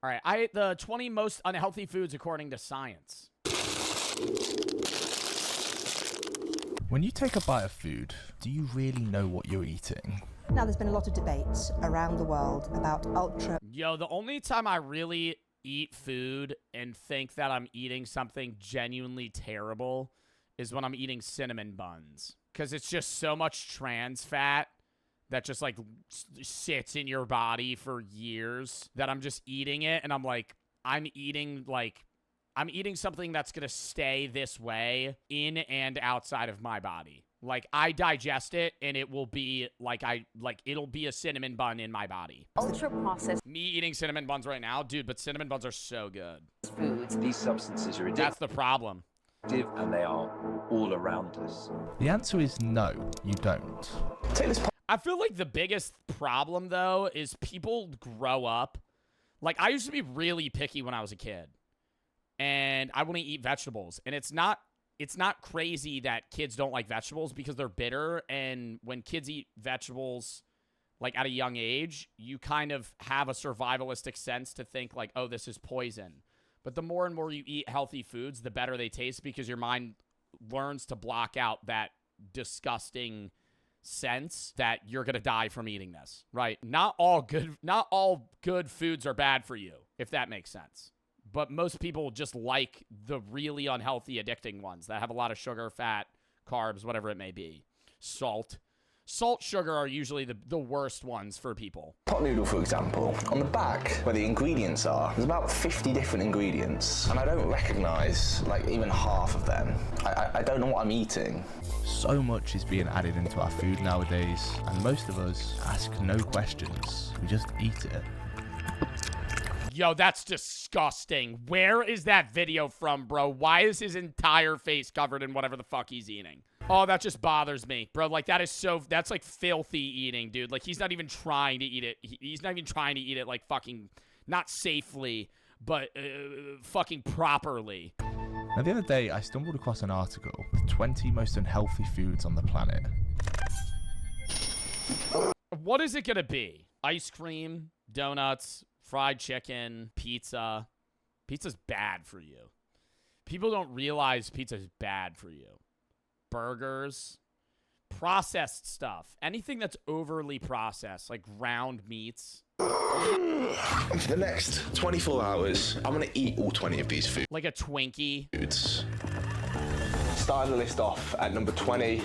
All right, I ate the 20 most unhealthy foods according to science. When you take a bite of food, do you really know what you're eating? Now, there's been a lot of debate around the world about ultra... Yo, the only time I really eat food and think that I'm eating something genuinely terrible is when I'm eating cinnamon buns. Because it's just so much trans fat that just, like, sits in your body for years that I'm just eating it, and I'm like, I'm eating something that's gonna stay this way in and outside of my body. Like, I digest it, and it will be, it'll be a cinnamon bun in my body. Ultra-processed Me eating cinnamon buns right now, dude, but cinnamon buns are so good. foods. These substances are addictive, That's the problem. and they are all around us. The answer is no, you don't. Take this I feel like the biggest problem, though, is people grow up. Like, I used to be really picky when I was a kid. And I wouldn't eat vegetables. And it's not crazy that kids don't like vegetables because they're bitter. And when kids eat vegetables, like, at a young age, you kind of have a survivalistic sense to think, like, oh, this is poison. But the more and more you eat healthy foods, the better they taste because your mind learns to block out that disgusting sense that you're gonna die from eating this, right? Not all good foods are bad for you, if that makes sense. But most people just like the really unhealthy, addicting ones that have a lot of sugar, fat, carbs, whatever it may be. Salt, sugar are usually the worst ones for people. Pot noodle, for example, on the back where the ingredients are, there's about 50 different ingredients, and I don't recognize like even half of them. I don't know what I'm eating. So much is being added into our food nowadays, and most of us ask no questions. We just eat it. Yo, that's disgusting. Where is that video from, bro? Why is his entire face covered in whatever the fuck he's eating? Oh, that just bothers me, bro. Like, that's like filthy eating, dude. Like, he's not even trying to eat it. He's not even trying to eat it, like, fucking, not safely, but fucking properly. Now, the other day, I stumbled across an article with 20 most unhealthy foods on the planet. What is it gonna be? Ice cream, donuts, fried chicken, pizza. Pizza's bad for you. People don't realize pizza's bad for you. Burgers, processed stuff. Anything that's overly processed, like ground meats. For the next 24 hours, I'm gonna eat all 20 of these foods. Like a Twinkie. Starting the list off at number 20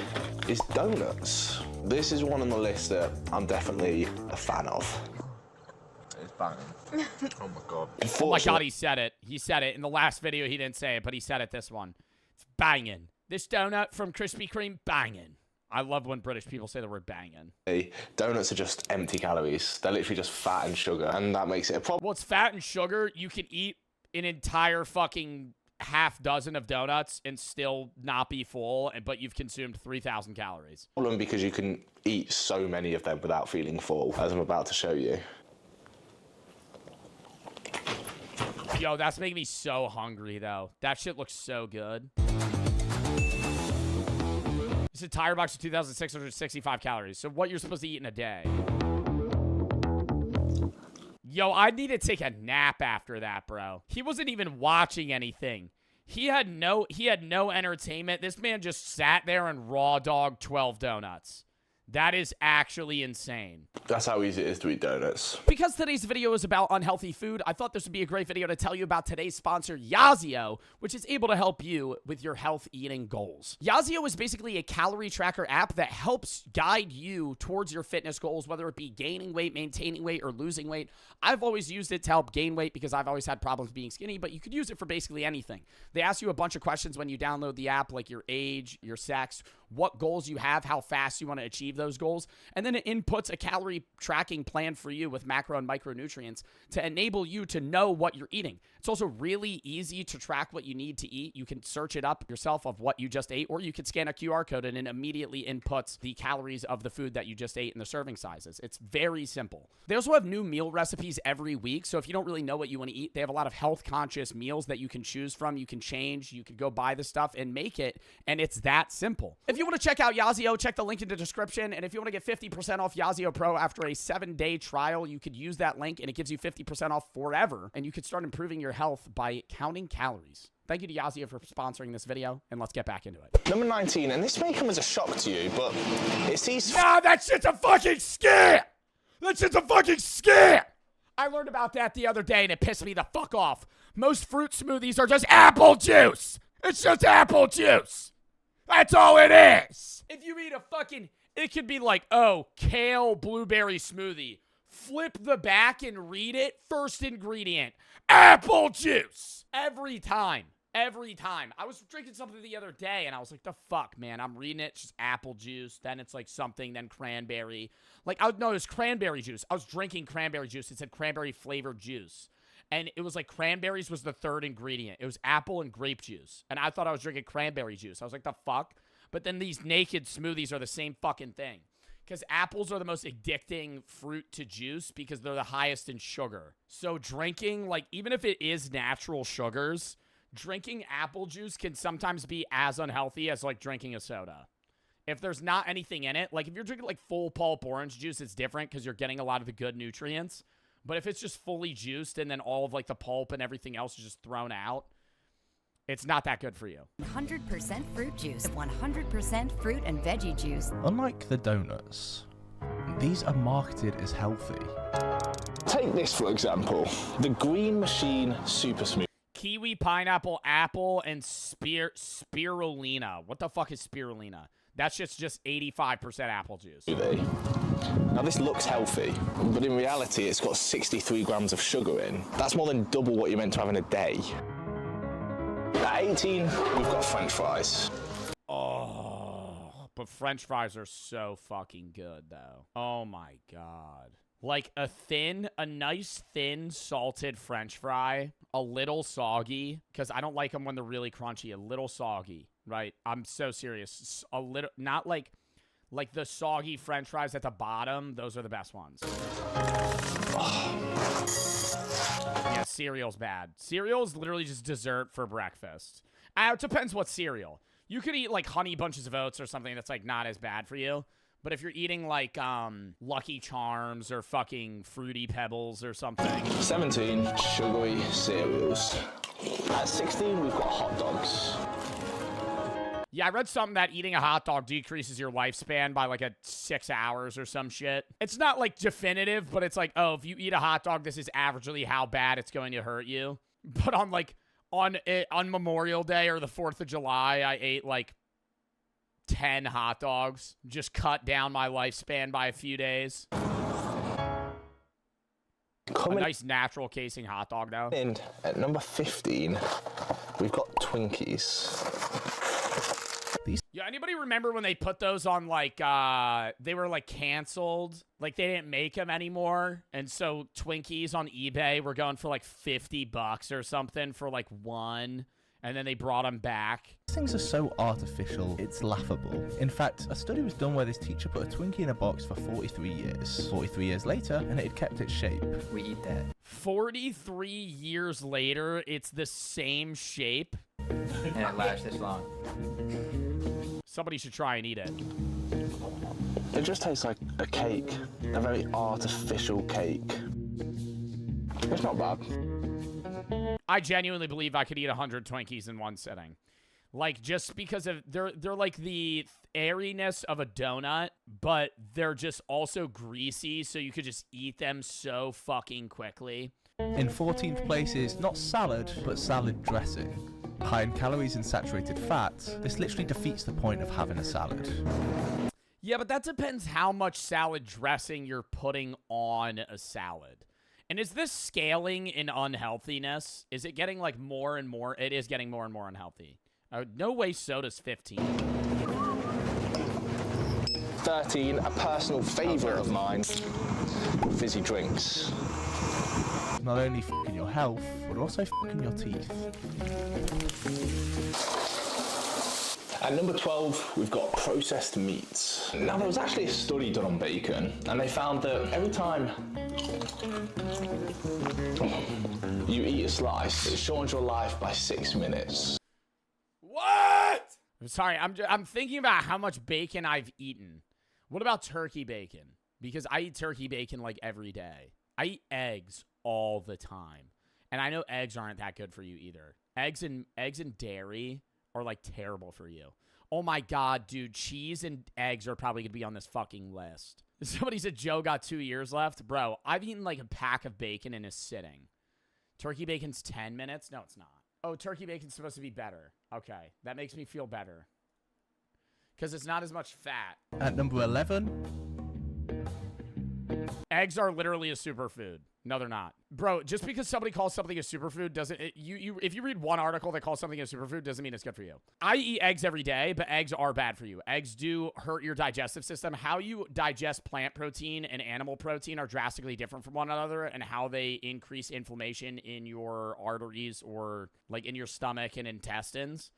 is donuts. This is one on the list that I'm definitely a fan of. It's banging. Oh my god. Oh my god, he said it. He said it. In the last video, he didn't say it, but he said it this one. It's banging. This donut from Krispy Kreme, banging. I love when British people say the word banging. Donuts are just empty calories. They're literally just fat and sugar, and that makes it a problem. Well, it's fat and sugar. You can eat an entire fucking half dozen of donuts and still not be full, but you've consumed 3,000 calories. Because you can eat so many of them without feeling full, as I'm about to show you. Yo, that's making me so hungry, though. That shit looks so good. This entire box of 2,665 calories. So what you're supposed to eat in a day. Yo, I need to take a nap after that, bro. He wasn't even watching anything. He had no entertainment. This man just sat there and raw dogged 12 donuts. That is actually insane. That's how easy it is to eat donuts. Because today's video is about unhealthy food, I thought this would be a great video to tell you about today's sponsor, Yazio, which is able to help you with your health eating goals. Yazio is basically a calorie tracker app that helps guide you towards your fitness goals, whether it be gaining weight, maintaining weight, or losing weight. I've always used it to help gain weight because I've always had problems being skinny, but you could use it for basically anything. They ask you a bunch of questions when you download the app, like your age, your sex, what goals you have, how fast you want to achieve those goals, and then it inputs a calorie tracking plan for you with macro and micronutrients to enable you to know what you're eating. It's also really easy to track what you need to eat. You can search it up yourself of what you just ate, or you can scan a QR code and it immediately inputs the calories of the food that you just ate and the serving sizes. It's very simple. They also have new meal recipes every week, so if you don't really know what you want to eat, they have a lot of health-conscious meals that you can choose from. You can change, you can go buy the stuff and make it, and it's that simple. If you want to check out Yazio, check the link in the description. description. And if you want to get 50% off Yazio Pro after a 7-day trial, you could use that link and it gives you 50% off forever. And you could start improving your health by counting calories. Thank you to Yazio for sponsoring this video, and let's get back into it. Number 19, and this may come as a shock to you, but it sees... Nah, that shit's a fucking scam! That shit's a fucking scam! I learned about that the other day, and it pissed me the fuck off. Most fruit smoothies are just apple juice! It's just apple juice! That's all it is! If you eat a fucking... It could be like, oh, kale blueberry smoothie. Flip the back and read it. First ingredient, apple juice! Every time. Every time. I was drinking something the other day, and I was like, the fuck, man? I'm reading it. It's just apple juice. Then it's like something, then cranberry. Like, I would notice cranberry juice. I was drinking cranberry juice. It said cranberry flavored juice. And it was like cranberries was the third ingredient. It was apple and grape juice. And I thought I was drinking cranberry juice. I was like, the fuck? But then these naked smoothies are the same fucking thing. Because apples are the most addicting fruit to juice because they're the highest in sugar. So drinking, like, even if it is natural sugars... Drinking apple juice can sometimes be as unhealthy as, like, drinking a soda. If there's not anything in it, like, if you're drinking, like, full pulp orange juice, it's different because you're getting a lot of the good nutrients. But if it's just fully juiced and then all of, like, the pulp and everything else is just thrown out, it's not that good for you. 100% fruit juice, 100% fruit and veggie juice. Unlike the donuts, these are marketed as healthy. Take this, for example. The Green Machine Super Smoothie. Kiwi, pineapple, apple, and spirulina. What the fuck is spirulina? That's just 85% apple juice. Now, this looks healthy, but in reality, it's got 63 grams of sugar in. That's more than double what you're meant to have in a day. At 18, we've got French fries. Oh, but French fries are so fucking good, though. Oh, my God. Like a nice thin salted French fry, a little soggy, because I don't like them when they're really crunchy, a little soggy, right? I'm so serious. A little, not like the soggy French fries at the bottom. Those are the best ones. Yeah, cereal's bad. Cereal's literally just dessert for breakfast. It depends what cereal. You could eat like Honey Bunches of Oats or something that's like not as bad for you. But if you're eating, like, Lucky Charms or fucking Fruity Pebbles or something. 17, sugary cereals. At 16, we've got hot dogs. Yeah, I read something that eating a hot dog decreases your lifespan by, like, 6 hours or some shit. It's not, like, definitive, but it's like, oh, if you eat a hot dog, this is averagely how bad it's going to hurt you. But on, like, on Memorial Day or the 4th of July, I ate, like, 10 hot dogs, just cut down my lifespan by a few days. A nice natural casing hot dog, though. And at number 15, we've got Twinkies. Yeah, anybody remember when they put those on, like, they were, like, canceled? Like, they didn't make them anymore. And so Twinkies on eBay were going for, like, $50 or something for, like, one. And then they brought them back. These things are so artificial, it's laughable. In fact, a study was done where this teacher put a Twinkie in a box for 43 years. 43 years later, and it had kept its shape. We eat that. 43 years later, it's the same shape. And it lasts this long. Somebody should try and eat it. It just tastes like a cake. A very artificial cake. It's not bad. I genuinely believe I could eat 100 Twinkies in one sitting. Like, just because of they're like the airiness of a donut, but they're just also greasy, so you could just eat them so fucking quickly. In 14th place is not salad, but salad dressing. High in calories and saturated fat, this literally defeats the point of having a salad. Yeah, but that depends how much salad dressing you're putting on a salad. And is this scaling in unhealthiness? Is it getting, like, more and more? It is getting more and more unhealthy. No way soda's 15. 13, a personal favourite of mine, fizzy drinks. Not only f***ing your health, but also f***ing your teeth. At number 12, we've got processed meats. Now, there was actually a study done on bacon, and they found that every time you eat a slice, it shortens your life by 6 minutes. What? I'm sorry, I'm thinking about how much bacon I've eaten. What about turkey bacon? Because I eat turkey bacon like every day. I eat eggs all the time. And I know eggs aren't that good for you either. Eggs and dairy are like terrible for you. Oh my God, dude. Cheese and eggs are probably going to be on this fucking list. Somebody said Joe got 2 years left. Bro, I've eaten like a pack of bacon in a sitting. Turkey bacon's 10 minutes? No, it's not. Oh, turkey bacon's supposed to be better. Okay, that makes me feel better. Because it's not as much fat. At number 11. Eggs are literally a superfood. No, they're not. Bro, just because somebody calls something a superfood doesn't... if you read one article that calls something a superfood, doesn't mean it's good for you. I eat eggs every day, but eggs are bad for you. Eggs do hurt your digestive system. How you digest plant protein and animal protein are drastically different from one another, and how they increase inflammation in your arteries or like in your stomach and intestines.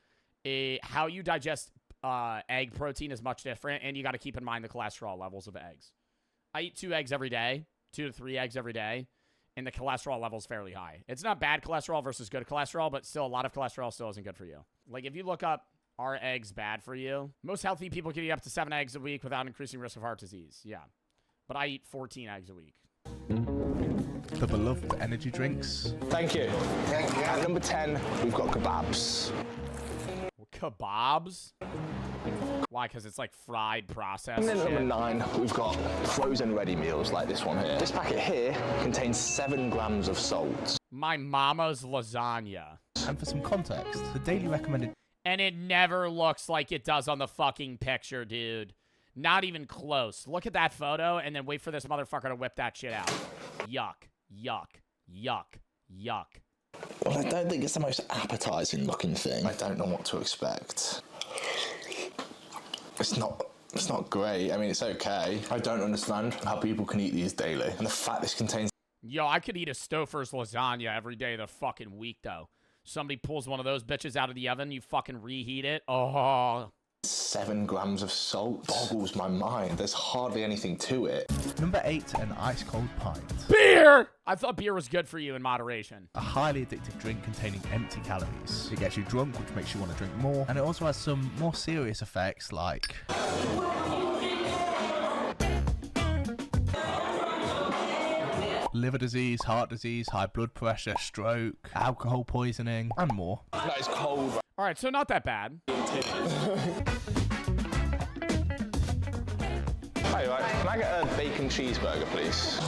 How you digest egg protein is much different, and you got to keep in mind the cholesterol levels of eggs. I eat 2 eggs every day, 2 to 3 eggs every day, and the cholesterol level is fairly high. It's not bad cholesterol versus good cholesterol, but still a lot of cholesterol still isn't good for you. Like if you look up, are eggs bad for you? Most healthy people can eat up to 7 eggs a week without increasing risk of heart disease. Yeah. But I eat 14 eggs a week. The beloved energy drinks. Thank you. At number 10, we've got kebabs. Kebabs? Why? Because it's like fried processed And then shit. number 9, we've got frozen ready meals like this one here. This packet here contains 7 grams of salt. My mama's lasagna. And for some context, the daily recommended... And it never looks like it does on the fucking picture, dude. Not even close. Look at that photo and then wait for this motherfucker to whip that shit out. Yuck. Yuck. Yuck. Yuck. Well, I don't think it's the most appetizing looking thing. I don't know what to expect. It's not great. I mean, it's okay. I don't understand how people can eat these daily. And the fact this contains... Yo, I could eat a Stouffer's lasagna every day of the fucking week, though. Somebody pulls one of those bitches out of the oven, you fucking reheat it. Oh. 7 grams of salt boggles my mind. There's hardly anything to it. Number 8, an ice cold pint. Beer! I thought beer was good for you in moderation. A highly addictive drink containing empty calories. It gets you drunk, which makes you want to drink more, and it also has some more serious effects like... liver disease, heart disease, high blood pressure, stroke, alcohol poisoning, and more. That is cold. All right, so not that bad. Hi, right. Can I get a bacon cheeseburger, please?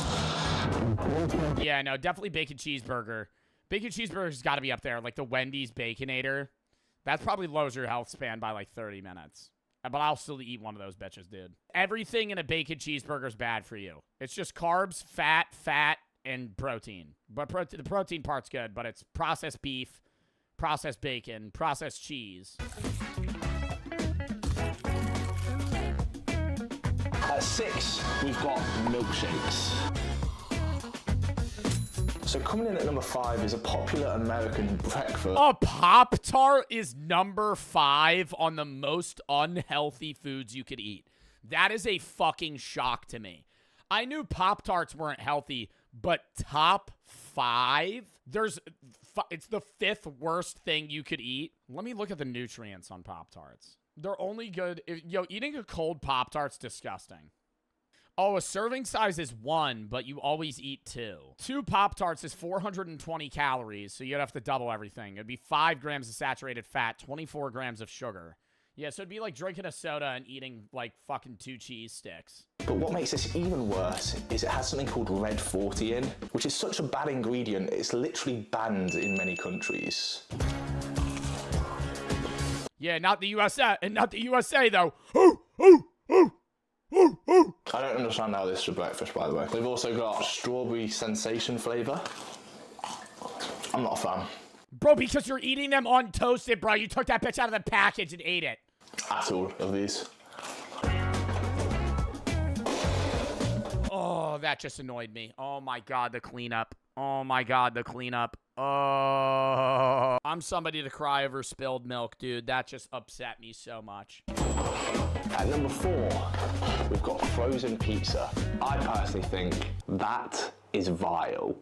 Yeah, no, definitely bacon cheeseburger. Bacon cheeseburger's got to be up there, like the Wendy's Baconator. That probably lowers your health span by like 30 minutes. But I'll still eat one of those bitches, dude. Everything in a bacon cheeseburger is bad for you. It's just carbs, fat, and protein. But the protein part's good, but it's processed beef, processed bacon, processed cheese. At 6, we've got milkshakes. So coming in at number 5 is a popular American breakfast. A Pop-Tart is number 5 on the most unhealthy foods you could eat. That is a fucking shock to me. I knew Pop-Tarts weren't healthy, but top 5? It's the 5th worst thing you could eat. Let me look at the nutrients on Pop-Tarts. They're only good... eating a cold Pop-Tart's disgusting. Oh, a serving size is 1, but you always eat 2. 2 Pop-Tarts is 420 calories, so you'd have to double everything. It'd be 5 grams of saturated fat, 24 grams of sugar. Yeah, so it'd be like drinking a soda and eating, like, fucking 2 cheese sticks. But what makes this even worse is it has something called Red 40 in, which is such a bad ingredient, it's literally banned in many countries. Yeah, not the USA, though. I don't understand how this is for breakfast, by the way. We've also got strawberry sensation flavour. I'm not a fan. Bro, because you're eating them untoasted, bro. You took that bitch out of the package and ate it. At all of these. Oh, that just annoyed me. Oh my God, the cleanup. Oh my God, the cleanup. Oh. I'm somebody to cry over spilled milk, dude. That just upset me so much. At number 4, we've got frozen pizza. I personally think that is vile.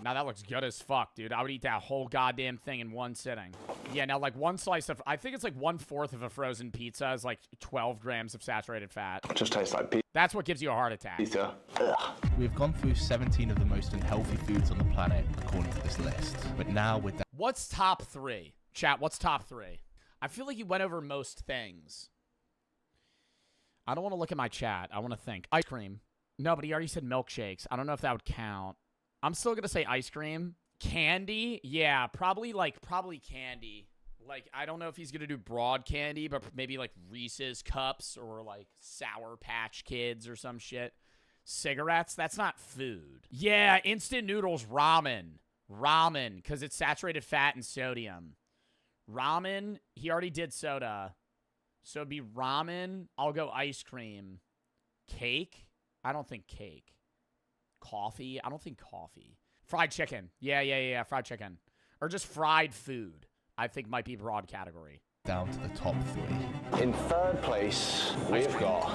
Now that looks good as fuck, dude. I would eat that whole goddamn thing in one sitting. Yeah, now like one slice of, I think it's like 1/4 of a frozen pizza is like 12 grams of saturated fat. Just tastes like pizza. That's what gives you a heart attack. Ugh. We've gone through 17 of the most unhealthy foods on the planet according to this list. But now with that, What's top 3? Chat, what's top 3? I feel like you went over most things. I don't want to look at my chat. I want to think. Ice cream. No, but he already said milkshakes. I don't know if that would count. I'm still going to say ice cream. Candy? Yeah, probably candy. Like, I don't know if he's going to do broad candy, but maybe like Reese's Cups or like Sour Patch Kids or some shit. Cigarettes? That's not food. Yeah, instant noodles, ramen. Ramen, because it's saturated fat and sodium. Ramen, he already did soda. So it'd be ramen. I'll go ice cream. Cake? I don't think cake. Coffee? I don't think coffee. Fried chicken. Yeah, fried chicken. Or just fried food, I think might be a broad category. down to the top 3. In third place, we've got...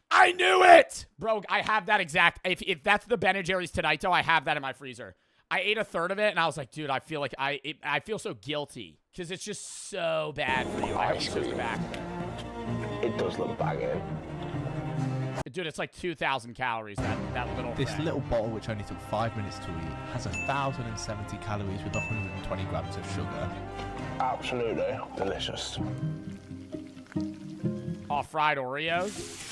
I knew it! Bro, I have that exact... If that's the Ben & Jerry's Tonito, I have that in my freezer. I ate a third of it, and I was like, dude, I feel like I feel so guilty. Because it's just so bad for you. I hope you took the back of it. It does look banging. Dude, it's like 2,000 calories, that little This thing. little bottle, which only took 5 minutes to eat, has 1,070 calories with 120 grams of sugar. Absolutely delicious. Oh, fried Oreos?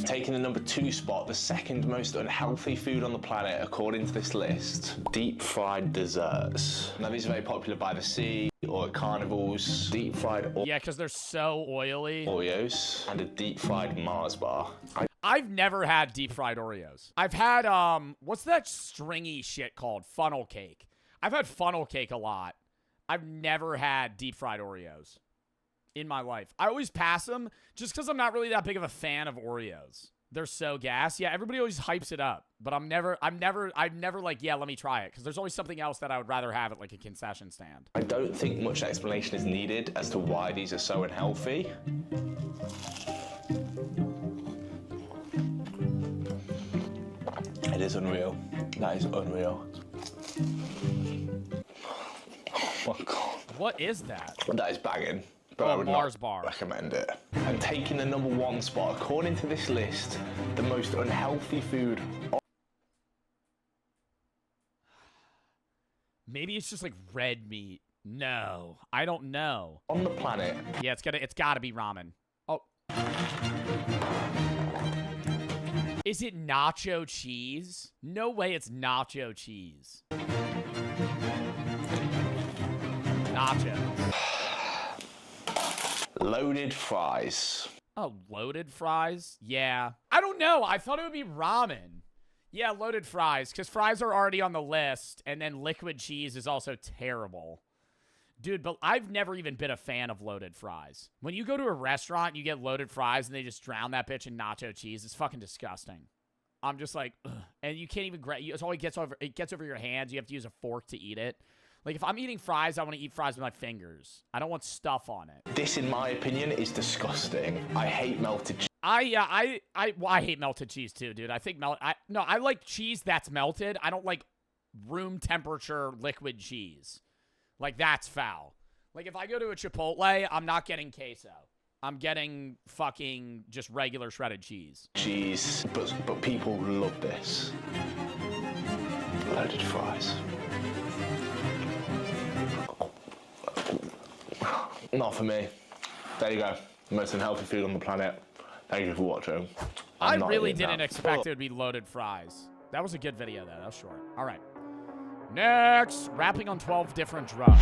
Taking the number 2 spot, the second most unhealthy food on the planet, according to this list, deep fried desserts. Now, these are very popular by the sea or at carnivals. Deep fried Yeah, because they're so oily. Oreos and a deep fried Mars bar. I've never had deep fried Oreos. I've had, what's that stringy shit called? Funnel cake. I've had funnel cake a lot. I've never had deep fried Oreos in my life. I always pass them just because I'm not really that big of a fan of Oreos. They're so gas. Yeah, everybody always hypes it up, but I'm never like, yeah, let me try it, because there's always something else that I would rather have at like a concession stand. I don't think much explanation is needed as to why these are so unhealthy. It is unreal. That is unreal. Oh my God. What is that? That is banging. But Oh, I would Mars not bar. recommend it. And taking the number 1 spot, according to this list, the most unhealthy food Maybe it's just like red meat. No, I don't know. on the planet. Yeah, it's gotta be ramen. Oh. Is it nacho cheese? No way it's nacho cheese. Nachos. Loaded fries. Oh, loaded fries? Yeah. I don't know. I thought it would be ramen. Yeah, loaded fries, because fries are already on the list, and then liquid cheese is also terrible. Dude, but I've never even been a fan of loaded fries. When you go to a restaurant, you get loaded fries, and they just drown that bitch in nacho cheese. It's fucking disgusting. I'm just like, ugh. And you can't even grab. It's all it gets over your hands. You have to use a fork to eat it. Like, if I'm eating fries, I want to eat fries with my fingers. I don't want stuff on it. This, in my opinion, is disgusting. I hate melted cheese. I hate melted cheese too, dude. I think I like cheese that's melted. I don't like room temperature liquid cheese. Like, that's foul. Like, if I go to a Chipotle, I'm not getting queso. I'm getting fucking just regular shredded cheese. Cheese, but people love this. Loaded fries. Not for me. There you go. The most unhealthy food on the planet. Thank you for watching. I I'm not really eating didn't that. expect it would be loaded fries. That was a good video, though. That was short. All right. Next, rapping on 12 different drugs.